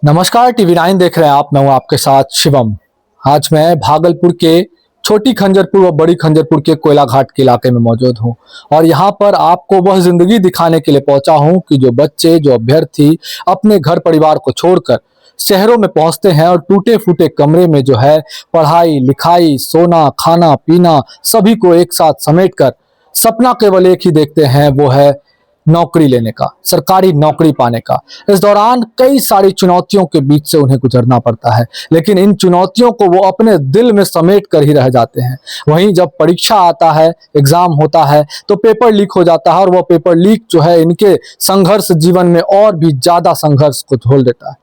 नमस्कार, टीवी 9 देख रहे हैं आप। मैं हूं आपके साथ शिवम। आज मैं भागलपुर के छोटी खंजरपुर व बड़ी खंजरपुर के कोयला घाट के इलाके में मौजूद हूं और यहां पर आपको वह जिंदगी दिखाने के लिए पहुंचा हूं कि जो बच्चे, जो अभ्यर्थी अपने घर परिवार को छोड़कर शहरों में पहुंचते हैं और टूटे फूटे कमरे में जो है पढ़ाई लिखाई, सोना, खाना पीना सभी को एक साथ समेटकर सपना केवल एक ही देखते हैं, वो है नौकरी लेने का, सरकारी नौकरी पाने का। इस दौरान कई सारी चुनौतियों के बीच से उन्हें गुजरना पड़ता है, लेकिन इन चुनौतियों को वो अपने दिल में समेट कर ही रह जाते हैं। वहीं जब परीक्षा आता है, एग्जाम होता है, तो पेपर लीक हो जाता है और वह पेपर लीक जो है इनके संघर्ष जीवन में और भी ज्यादा संघर्ष को झोल देता है।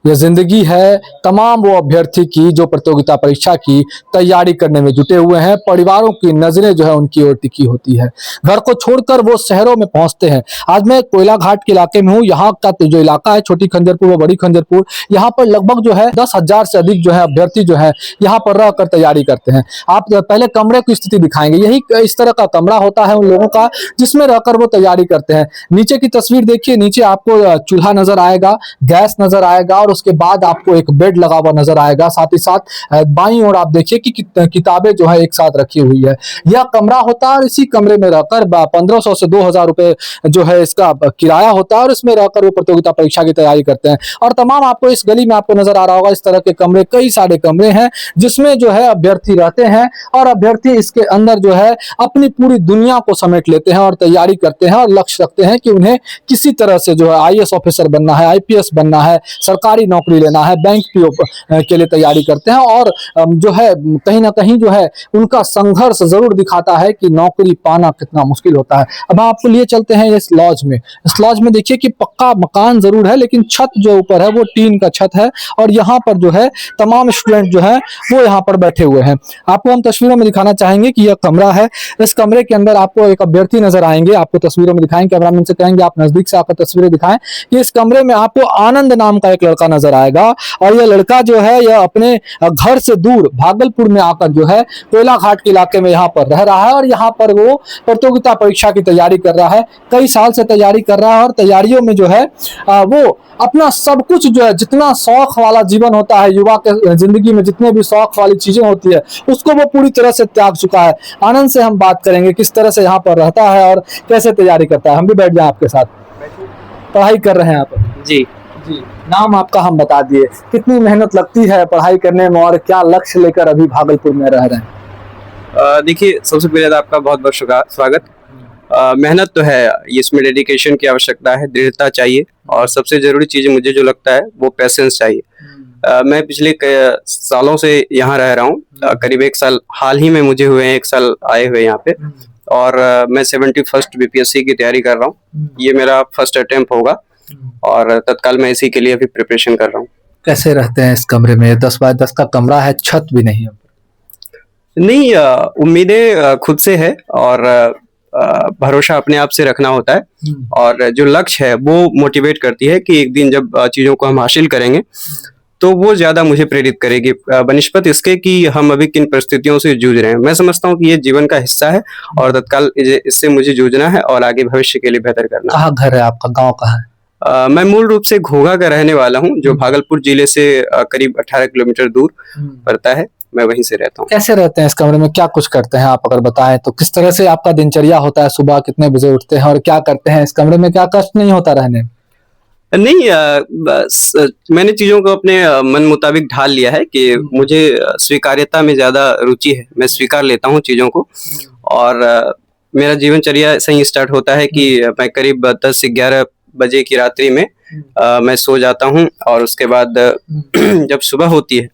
यह जिंदगी है तमाम वो अभ्यर्थी की जो प्रतियोगिता परीक्षा की तैयारी करने में जुटे हुए हैं। परिवारों की नजरें जो है उनकी ओर टिकी होती है। घर को छोड़कर वो शहरों में पहुंचते हैं। आज मैं कोयला घाट के इलाके में हूँ। यहाँ का जो इलाका है छोटी खंजरपुर व बड़ी खंजरपुर, यहाँ पर लगभग जो है 10,000 से अधिक जो है अभ्यर्थी जो है यहाँ पर रहकर तैयारी करते हैं। आप पहले कमरे की स्थिति दिखाएंगे। यही इस तरह का कमरा होता है उन लोगों का जिसमें रहकर वो तैयारी करते हैं। नीचे की तस्वीर देखिए, नीचे आपको चूल्हा नजर आएगा, गैस नजर आएगा और उसके बाद आपको एक बेड लगा हुआ नजर आएगा। साथ ही साथ बाईं ओर आप देखिए कि किताबें जो है एक साथ रखी हुई है। यह कमरा होता है और इसी कमरे में रहकर 1500 से 2000 रुपए जो है इसका किराया होता है और इसमें रहकर वो प्रतियोगिता परीक्षा की तैयारी करते हैं। और तमाम आपको इस गली में आपको नजर आ रहा होगा, इस तरह के कमरे, कई सारे कमरे हैं जिसमें जो है अभ्यर्थी रहते हैं और अभ्यर्थी इसके अंदर जो है अपनी पूरी दुनिया को समेट लेते हैं और तैयारी करते हैं और लक्ष्य रखते हैं कि उन्हें किसी तरह से जो है IAS ऑफिसर बनना है, IPS बनना है, सरकारी नौकरी लेना है, बैंक PO के लिए तैयारी करते हैं। और जो है कहीं ना कहीं जो है उनका संघर्ष जरूर दिखाता है कि नौकरी पाना कितना मुश्किल होता है। अब आपको लिए चलते हैं इस लॉज में। इस लॉज में देखिए कि पक्का मकान जरूर है लेकिन छत जो ऊपर है वो टीन का छत है और यहाँ पर जो है तमाम स्टूडेंट जो है वो यहाँ पर बैठे हुए हैं। आपको हम तस्वीरों में दिखाना चाहेंगे कि यह कमरा है। इस कमरे के अंदर आपको एक अभ्यर्थी नजर आएंगे, आपको तस्वीरों में दिखाएंगे। कैमरामैन से कहेंगे आप नजदीक से आकर तस्वीरें दिखाएं कि इस कमरे में आपको आनंद नाम का एक लड़का नजर आएगा और यह लड़का जो है यह अपने घर से दूर भागलपुर में आकर जो है कोयला घाट के इलाके में यहाँ पर रह रहा है और यहाँ पर वो प्रतियोगिता परीक्षा की तैयारी कर रहा है। कई साल से तैयारी कर रहा है और तैयारियों में जो है वो अपना सब कुछ जो है, जितना शौक वाला जीवन होता है युवा के जिंदगी में, जितने भी शौक वाली चीजें होती है उसको वो पूरी तरह से त्याग चुका है। आनंद से हम बात करेंगे किस तरह से यहाँ पर रहता है और कैसे तैयारी करता है। हम भी बैठ जाए आपके साथ। पढ़ाई कर रहे हैं आप? जी जी। नाम आपका हम बता दिए, कितनी मेहनत लगती है पढ़ाई करने में और क्या लक्ष्य लेकर अभी भागलपुर में रह रहे हैं? देखिए, सबसे पहले तो आपका बहुत बहुत स्वागत। मेहनत तो है, इसमें डेडिकेशन की आवश्यकता है, दृढ़ता चाहिए और सबसे जरूरी चीज मुझे जो लगता है वो पेशेंस चाहिए। मैं पिछले सालों से यहाँ रह रहा हूँ। करीब 1 साल हाल ही में मुझे हुए हैं, 1 साल आए हुए यहाँ पे और मैं 71st BPSC की तैयारी कर रहा हूँ। ये मेरा फर्स्ट अटेम्प्ट होगा और तत्काल मैं इसी के लिए अभी प्रिपरेशन कर रहा हूँ। कैसे रहते हैं इस कमरे में? 10 बाय 10 का कमरा है, छत भी नहीं है। नहीं, उम्मीदें खुद से है और भरोसा अपने आप से रखना होता है और जो लक्ष्य है वो मोटिवेट करती है कि एक दिन जब चीजों को हम हासिल करेंगे तो वो ज्यादा मुझे प्रेरित करेगी बनिस्पत इसके कि हम अभी किन परिस्थितियों से जूझ रहे हैं। मैं समझता हूँ कि ये जीवन का हिस्सा है और तत्काल इससे मुझे जूझना है और आगे भविष्य के लिए बेहतर करना है। कहाँ घर है आपका? गाँव कहाँ है? मैं मूल रूप से घोघा का रहने वाला हूँ जो भागलपुर जिले से करीब 18 किलोमीटर दूर पड़ता है। मैं वहीं से रहता हूँ। कैसे रहते हैं इस कमरे में? क्या कुछ करते हैं आप अगर बताएं तो? किस तरह से आपका दिनचर्या होता है? सुबह कितने बजे उठते हैं और क्या करते हैं इस कमरे में? क्या कष्ट नहीं होता रहने में? नहीं, मैंने चीजों को अपने मन मुताबिक ढाल लिया है कि मुझे स्वीकार्यता में ज्यादा रुचि है। मैं स्वीकार लेता हूँ चीजों को और मेरा जीवनचर्या ऐसा ही स्टार्ट होता है कि मैं करीब 10 से 11 बजे की रात्रि में मैं सो जाता हूँ और उसके बाद जब सुबह होती है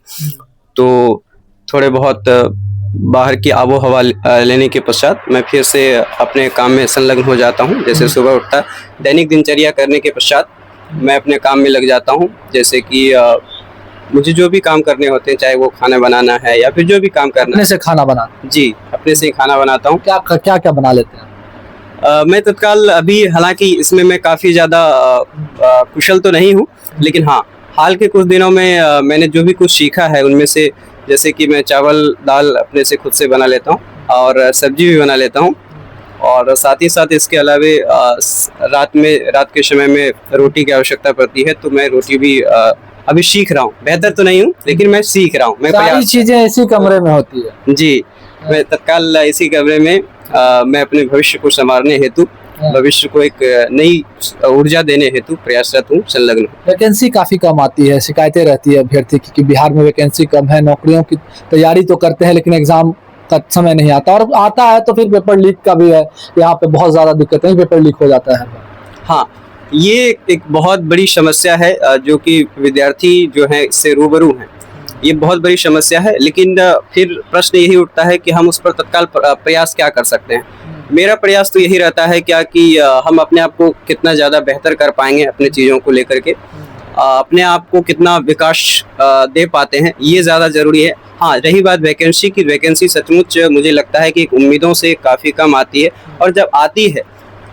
तो थोड़े बहुत बाहर की आबो हवा लेने के पश्चात मैं फिर से अपने काम में संलग्न हो जाता हूँ। जैसे सुबह उठता दैनिक दिनचर्या करने के पश्चात मैं अपने काम में लग जाता हूँ। जैसे कि मुझे जो भी काम करने होते हैं, चाहे वो खाना बनाना है या फिर जो भी काम करना अपने से खाना बना? जी, अपने से ही खाना बनाता हूँ। क्या क्या क्या बना लेते हैं? मैं तत्काल अभी हालांकि इसमें मैं काफ़ी ज़्यादा कुशल तो नहीं हूँ, लेकिन हाँ, हाल के कुछ दिनों में मैंने जो भी कुछ सीखा है उनमें से जैसे कि मैं चावल दाल अपने से खुद से बना लेता हूँ और सब्जी भी बना लेता हूँ और साथ ही साथ इसके अलावे रात के समय में रोटी की आवश्यकता पड़ती है, तो मैं रोटी भी अभी सीख रहा हूँ। बेहतर तो नहीं हूँ, लेकिन मैं सीख रहा हूँ। मैं सारी चीजें इसी कमरे में होती है जी, मैं तत्काल इसी कमरे में मैं अपने भविष्य को संवारने हेतु, भविष्य को एक नई ऊर्जा देने हेतु प्रयासरत हूँ, संलग्न हूँ। वैकेंसी काफी कम आती है, शिकायतें रहती है अभ्यर्थी की कि बिहार में वैकेंसी कम है, नौकरियों की तैयारी तो करते हैं लेकिन एग्जाम का समय नहीं आता, और आता है तो फिर पेपर लीक का भी है। यहाँ पे बहुत ज्यादा दिक्कत है, पेपर लीक हो जाता है। हाँ, ये एक बहुत बड़ी समस्या है जो कि विद्यार्थी जो है इससे रूबरू हैं। ये बहुत बड़ी समस्या है, लेकिन फिर प्रश्न यही उठता है कि हम उस पर तत्काल प्रयास क्या कर सकते हैं। मेरा प्रयास तो यही रहता है क्या कि हम अपने आप को कितना ज़्यादा बेहतर कर पाएंगे अपने चीज़ों को लेकर के, अपने आप को कितना विकास दे पाते हैं, ये ज़्यादा ज़रूरी है। हाँ, रही बात वैकेंसी की, वैकेंसी सचमुच मुझे लगता है कि उम्मीदों से काफ़ी कम आती है, और जब आती है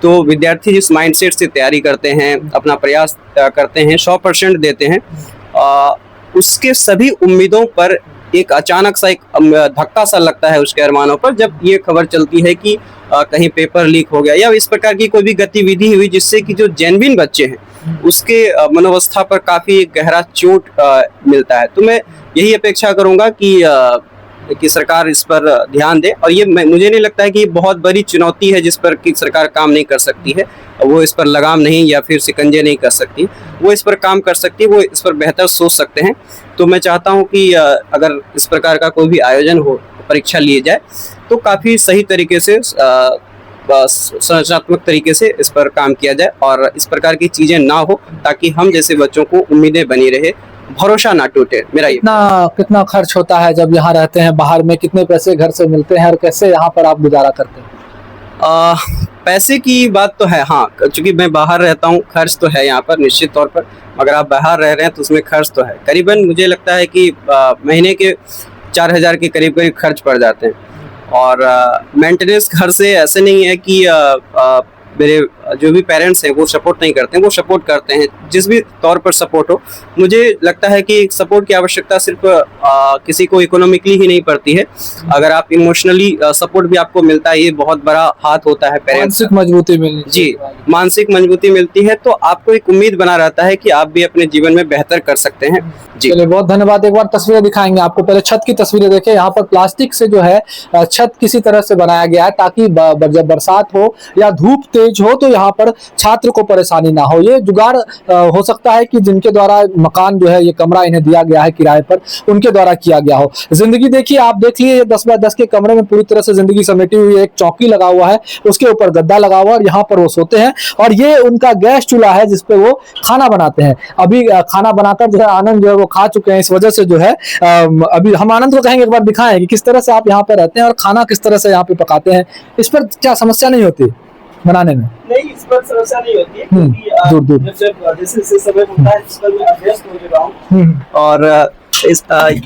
तो विद्यार्थी जिस माइंडसेट से तैयारी करते हैं, अपना प्रयास करते हैं, 100% देते हैं, उसके सभी उम्मीदों पर एक अचानक सा एक धक्का सा लगता है उसके अरमानों पर, जब ये खबर चलती है कि कहीं पेपर लीक हो गया या इस प्रकार की कोई भी गतिविधि हुई जिससे कि जो जेन्युइन बच्चे हैं उसके मनोवस्था पर काफ़ी गहरा चोट मिलता है। तो मैं यही अपेक्षा करूँगा कि सरकार इस पर ध्यान दे, और ये मुझे नहीं लगता है कि ये बहुत बड़ी चुनौती है जिस पर कि सरकार काम नहीं कर सकती है। वो इस पर लगाम नहीं या फिर शिकंजे नहीं कर सकती, वो इस पर काम कर सकती है, वो इस पर बेहतर सोच सकते हैं। तो मैं चाहता हूँ कि अगर इस प्रकार का कोई भी आयोजन हो, परीक्षा लिए जाए, तो काफ़ी सही तरीके से संरचनात्मक तरीके से इस पर काम किया जाए और इस प्रकार की चीज़ें ना हो, ताकि हम जैसे बच्चों को उम्मीदें बनी रहे, भरोसा ना टूटे। मेरा ये कितना खर्च होता है जब यहाँ रहते हैं? बाहर में कितने पैसे घर से मिलते हैं और कैसे यहाँ पर आप गुजारा करते हैं? पैसे की बात तो है, हाँ, चूंकि मैं बाहर रहता हूँ, खर्च तो है यहाँ पर निश्चित तौर पर। अगर आप बाहर रह रहे हैं तो उसमें खर्च तो है। करीबन मुझे लगता है कि महीने के 4,000 के करीब करीब खर्च पड़ जाते हैं, और मेंटेनेंस घर से ऐसे नहीं है कि मेरे जो भी पेरेंट्स हैं वो सपोर्ट नहीं करते हैं, वो सपोर्ट करते हैं, जिस भी तौर पर सपोर्ट हो। मुझे लगता है कि सपोर्ट की आवश्यकता सिर्फ किसी को इकोनॉमिकली ही नहीं पड़ती है, अगर आप इमोशनली सपोर्ट भी आपको मिलता है, ये बहुत बड़ा हाथ होता है पेरेंट्स। मानसिक मजबूती मिलनी जी, मानसिक मजबूती मिलती है, तो आपको एक उम्मीद बना रहता है कि आप भी अपने जीवन में बेहतर कर सकते हैं। जी, चलिए, बहुत धन्यवाद। एक बार तस्वीरें दिखाएंगे आपको, पहले छत की तस्वीरें देखें। यहाँ पर प्लास्टिक से जो है छत किसी तरह से बनाया गया है, ताकि जब बरसात हो या धूप तेज हो तो यहाँ पर छात्र को परेशानी ना हो। ये जुगाड़ हो सकता है कि जिनके द्वारा मकान जो है, ये कमरा इन्हें दिया गया है किराए पर, उनके द्वारा किया गया हो। जिंदगी देखिए, आप देख लिए 10 बाय 10 के कमरे में पूरी तरह से जिंदगी समेटी हुई है। एक चौकी लगा हुआ है, उसके ऊपर गद्दा लगा हुआ है और यहाँ पर वो सोते हैं, और ये उनका गैस चूल्हा है जिसपे वो खाना बनाते हैं। अभी खाना बनाकर जो है आनंद जो है वो खा चुके हैं, इस वजह से जो है अभी हम आनंद को कहेंगे एक बार दिखाएं कि किस तरह से आप यहाँ पे रहते हैं और खाना किस तरह से यहाँ पे पकाते हैं। इस पर क्या समस्या नहीं होती बनाने में? नहीं, इस पर समस्या नहीं होती है, क्योंकि जब जैसे समय होता है इस पर मैं अभ्यस्त हो चुका हूँ, और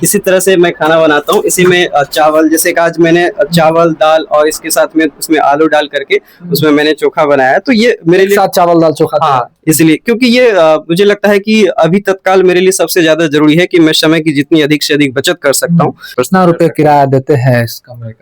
इसी तरह से मैं खाना बनाता हूँ। इसी में चावल, जैसे कि आज मैंने चावल दाल और इसके साथ में उसमें आलू डाल करके उसमें मैंने चोखा बनाया, तो ये मेरे लिए साथ चावल दाल चोखा। हाँ, इसलिए क्योंकि ये मुझे लगता है कि अभी तत्काल मेरे लिए सबसे ज्यादा जरूरी है कि मैं समय की जितनी अधिक से अधिक बचत कर सकता हूँ। कितना रुपए किराया देते हैं इस कमरे का?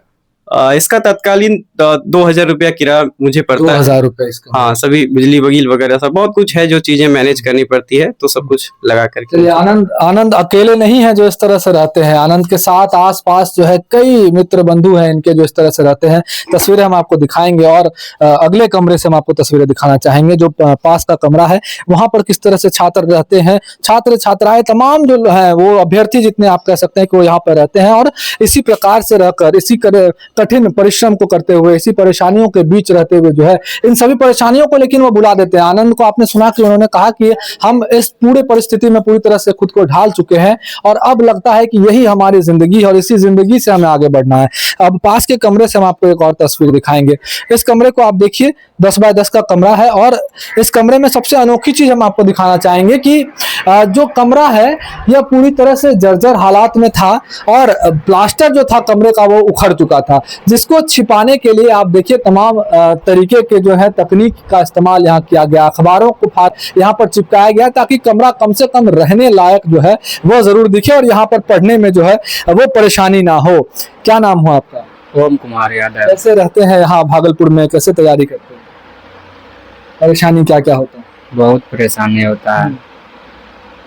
इसका तत्कालीन 2,000 रुपया किराया मुझे पड़ता है। 2,000 रुपए इसका? हाँ, सभी बिजली बगिल वगैरह सब बहुत कुछ है जो चीजें मैनेज करनी पड़ती है, तो सब कुछ लगा करके। चलिए, आनंद अकेले नहीं है जो इस तरह से रहते हैं। आनंद के साथ आसपास जो है कई मित्र बंधु हैं इनके जो इस तरह से रहते हैं। तस्वीरें हम आपको दिखाएंगे, और अगले कमरे से हम आपको तस्वीरें दिखाना चाहेंगे जो पास का कमरा है। वहां पर किस तरह से छात्र रहते हैं, छात्र छात्राएं तमाम जो है वो अभ्यर्थी जितने आप कह सकते हैं कि वो यहाँ पर रहते हैं, और इसी प्रकार से रहकर, इसी कठिन परिश्रम को करते हुए, इसी परेशानियों के बीच रहते हुए जो है इन सभी परेशानियों को लेकिन वो बुला देते हैं। आनंद को आपने सुना कि उन्होंने कहा कि हम इस पूरे परिस्थिति में पूरी तरह से खुद को ढाल चुके हैं, और अब लगता है कि यही हमारी जिंदगी है और इसी जिंदगी से हमें आगे बढ़ना है। अब पास के कमरे से हम आपको एक और तस्वीर दिखाएंगे। इस कमरे को आप देखिए, 10 बाय 10 का कमरा है, और इस कमरे में सबसे अनोखी चीज हम आपको दिखाना चाहेंगे कि जो कमरा है यह पूरी तरह से जर्जर हालात में था, और प्लास्टर जो था कमरे का वो उखड़ चुका था, जिसको छिपाने के लिए आप देखिए तमाम तरीके के जो है तकनीक का इस्तेमाल यहाँ किया गया। अखबारों को यहाँ पर चिपकाया गया ताकि कमरा कम से कम रहने लायक जो है वो जरूर दिखे, और यहाँ पर पढ़ने में जो है वो परेशानी ना हो। क्या नाम हो आपका? ओम कुमार यादव। कैसे रहते हैं यहाँ भागलपुर में, कैसे तैयारी करते हैं, परेशानी क्या क्या होता है? बहुत परेशानी होता है,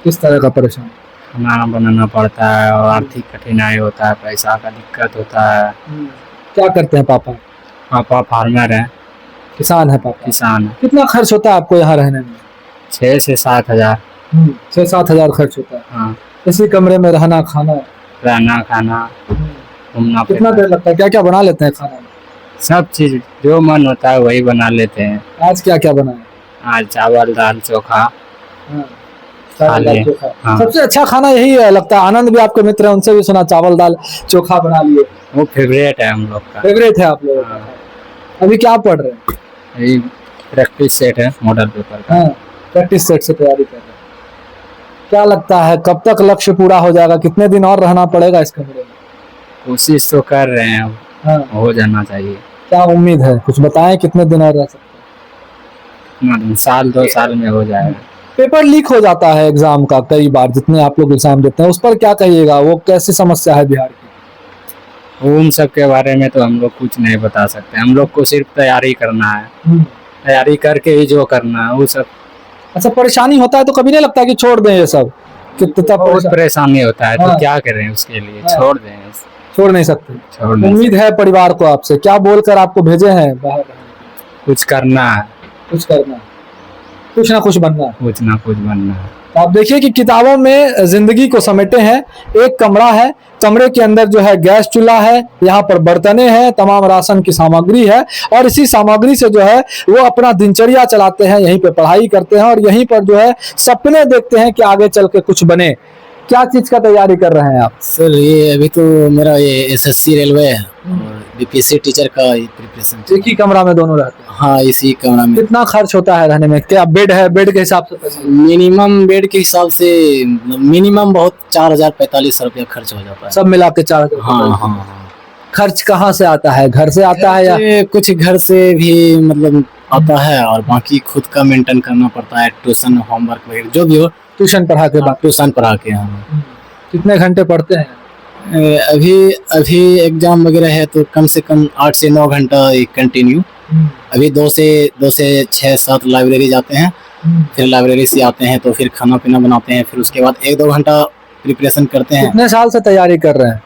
किस तरह का परेशानी? खाना बनाना पड़ता है और आर्थिक कठिनाई होता है, पैसा का दिक्कत होता है। क्या करते हैं पापा? पापा फार्मर है, किसान है पापा। किसान है। कितना खर्च होता है आपको यहाँ रहने में? 6 से 7 हजार। 6-7 हजार खर्च होता है। हाँ, इसी कमरे में रहना, खाना, रहना खाना घूमना कितना फिरना, देर लगता है? क्या क्या बना लेते हैं खाना में? सब चीज जो मन होता है वही बना लेते हैं। आज क्या क्या बनाए? आज चावल दाल चोखा। चावल दाल लिए। चोखा। हाँ। सबसे अच्छा खाना यही है लगता है। आनंद भी आपके मित्र हैं, उनसे भी सुना चावल दाल चोखा बना लिए। वो फेवरेट है हम लोग का। फेवरेट है आप लोगों का। हाँ। अभी क्या पढ़ रहे हैं? यही प्रैक्टिस सेट है मॉडल पेपर का। हाँ, प्रैक्टिस सेट से तैयारी कर रहे हैं। क्या लगता है कब तक लक्ष्य पूरा हो जाएगा? कितने दिन और रहना पड़ेगा इस कमरे में? कोशिश तो कर रहे हैं, हाँ, हो जाना चाहिए। क्या उम्मीद है? कुछ बताएं, कितने दिन और रह सकते हैं? कितना दिन, साल 2 साल में हो जाएगा। पेपर लीक हो जाता है एग्जाम का कई बार, जितने आप लोग एग्जाम देते हैं, उस पर क्या कहिएगा? वो कैसी समस्या है बिहार की? उन सब के बारे में तो हम लोग कुछ नहीं बता सकते। हम लोग को सिर्फ तैयारी करना है, तैयारी करके ही जो करना है वो सब। अच्छा, परेशानी होता है तो कभी नहीं लगता कि छोड़ दें ये सब? कितना बहुत परेशानी होता है हाँ। तो क्या करें उसके लिए, हाँ। छोड़ दें, छोड़ नहीं सकते? छोड़ नहीं उम्मीद है परिवार को आपसे, क्या बोलकर आपको भेजे हैं बाहर? सकते। कुछ करना है, कुछ करना, कुछ ना कुछ बनना। कुछ ना कुछ बनना है। आप देखिए कि किताबों में जिंदगी को समेटे हैं। एक कमरा है, कमरे के अंदर जो है गैस चूल्हा है, यहाँ पर बर्तने हैं, तमाम राशन की सामग्री है, और इसी सामग्री से जो है वो अपना दिनचर्या चलाते हैं, यहीं पे पढ़ाई करते हैं और यहीं पर जो है सपने देखते हैं कि आगे चल के कुछ बने। क्या चीज का तैयारी कर रहे हैं आप? सर ये अभी तो मेरा ये एसएससी रेलवे है और बीपीएससी टीचर का प्रिपरेशन। एक ही कमरा में दोनों रहते हैं? हाँ, इसी कमरा में। कितना खर्च होता है रहने में? क्या बेड है? बेड के हिसाब से पैसा? मिनिमम बेड के हिसाब से मिनिमम बहुत 4,045 रुपया खर्च हो जाता है। सब मिला के 4 हाँ हाँ हाँ। खर्च कहाँ से आता है? घर से आता है या? ये कुछ घर से भी मतलब आता है और बाकी खुद का मेंटेन करना पड़ता है, ट्यूशन होमवर्क वगैरह जो भी हो। ट्यूशन पढ़ा के बाद? ट्यूशन पढ़ा के। हाँ। कितने घंटे पढ़ते हैं? अभी एग्जाम वगैरह है तो कम से कम 8 से 9 घंटा कंटिन्यू। अभी 2 से 6-7 लाइब्रेरी जाते हैं, फिर लाइब्रेरी से आते हैं तो फिर खाना पीना बनाते हैं, फिर उसके बाद 1-2 घंटा प्रिपरेशन करते हैं। कितने साल से तैयारी कर रहे हैं?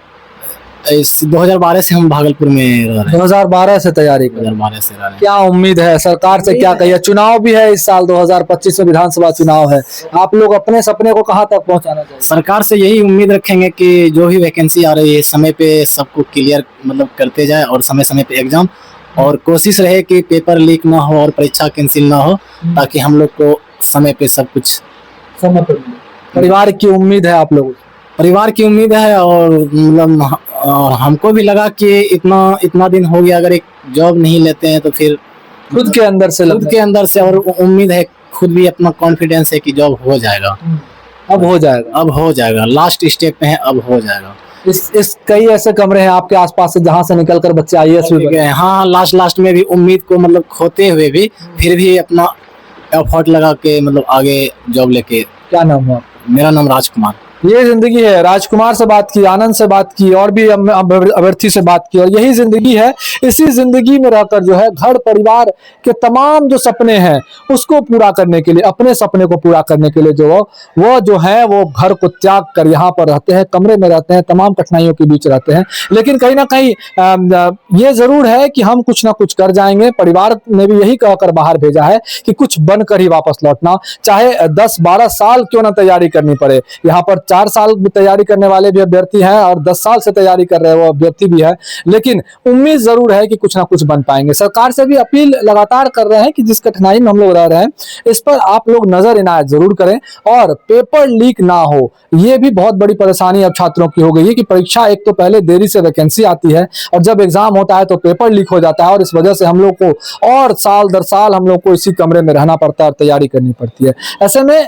इस 2012 से हम भागलपुर में रह रहे हैं। 2012 से तैयारी कर रहे हैं। 2012 से रह रहे हैं। क्या उम्मीद है सरकार से? क्या कहिए? चुनाव भी है इस साल, 2025 में विधानसभा चुनाव है। आप लोग अपने सपने को कहां तक पहुंचाना चाहिए? सरकार से यही उम्मीद रखेंगे कि जो भी वैकेंसी आ रही है समय पे सबको क्लियर मतलब करते जाए और समय समय पे एग्जाम, और कोशिश रहे कि पेपर लीक ना हो और परीक्षा कैंसिल ना हो, ताकि हम लोग को समय पे सब कुछ समय पर मिले। परिवार की उम्मीद है आप लोगों से? परिवार की उम्मीद है और मतलब हमको भी लगा कि इतना दिन हो गया, अगर एक जॉब नहीं लेते हैं तो फिर खुद के अंदर से खुद के अंदर से, और उम्मीद है, खुद भी अपना कॉन्फिडेंस है कि जॉब हो जाएगा। अब हो जाएगा? अब हो जाएगा, लास्ट स्टेप पे है, अब हो जाएगा। इस कई ऐसे कमरे हैं आपके आसपास से जहां से निकलकर बच्चे आईएएस भी बने। हाँ, लास्ट में भी उम्मीद को मतलब खोते हुए भी फिर भी अपना एफर्ट लगा के मतलब आगे जॉब लेके। क्या नाम हुआ? मेरा नाम राजकुमार। ये जिंदगी है। राजकुमार से बात की, आनंद से बात की, और भी अभ्यर्थी से बात की, और यही जिंदगी है। इसी जिंदगी में रहकर जो है घर परिवार के तमाम जो सपने हैं उसको पूरा करने के लिए, अपने सपने को पूरा करने के लिए वो जो है वो घर को त्याग कर यहाँ पर रहते हैं, कमरे में रहते हैं, तमाम कठिनाइयों के बीच रहते हैं। लेकिन कहीं ना कहीं ये जरूर है कि हम कुछ ना कुछ कर जाएंगे। परिवार ने भी यही कहकर बाहर भेजा है कि कुछ बनकर ही वापस लौटना, चाहे 10-12 साल क्यों ना तैयारी करनी पड़े। यहाँ पर 4 साल तैयारी करने वाले भी अभ्यर्थी हैं और 10 साल से तैयारी कर रहे हैं वो अभ्यर्थी भी है, लेकिन उम्मीद जरूर है कि कुछ ना कुछ बन पाएंगे। सरकार से भी अपील लगातार कर रहे हैं कि जिस कठिनाई में हम लोग रह रहे हैं इस पर आप लोग नजर इनायत जरूर करें और पेपर लीक ना हो। ये भी बहुत बड़ी परेशानी अब छात्रों की हो गई है कि परीक्षा एक तो पहले देरी से वैकेंसी आती है और जब एग्जाम होता है तो पेपर लीक हो जाता है, और इस वजह से हम लोग को और साल दर साल हम लोग को इसी कमरे में रहना पड़ता है और तैयारी करनी पड़ती है। ऐसे में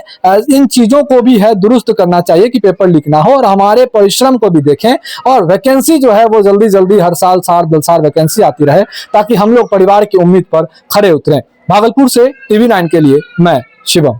इन चीजों को भी है दुरुस्त करना चाहिए कि पेपर लीक ना हो, और हमारे परिश्रम को भी देखें और वैकेंसी जो है वो जल्दी जल्दी हर साल 7 साल वैकेंसी आती रहे, ताकि हम लोग परिवार की उम्मीद पर खड़े उतरें। भागलपुर से TV9 के लिए मैं शिवम।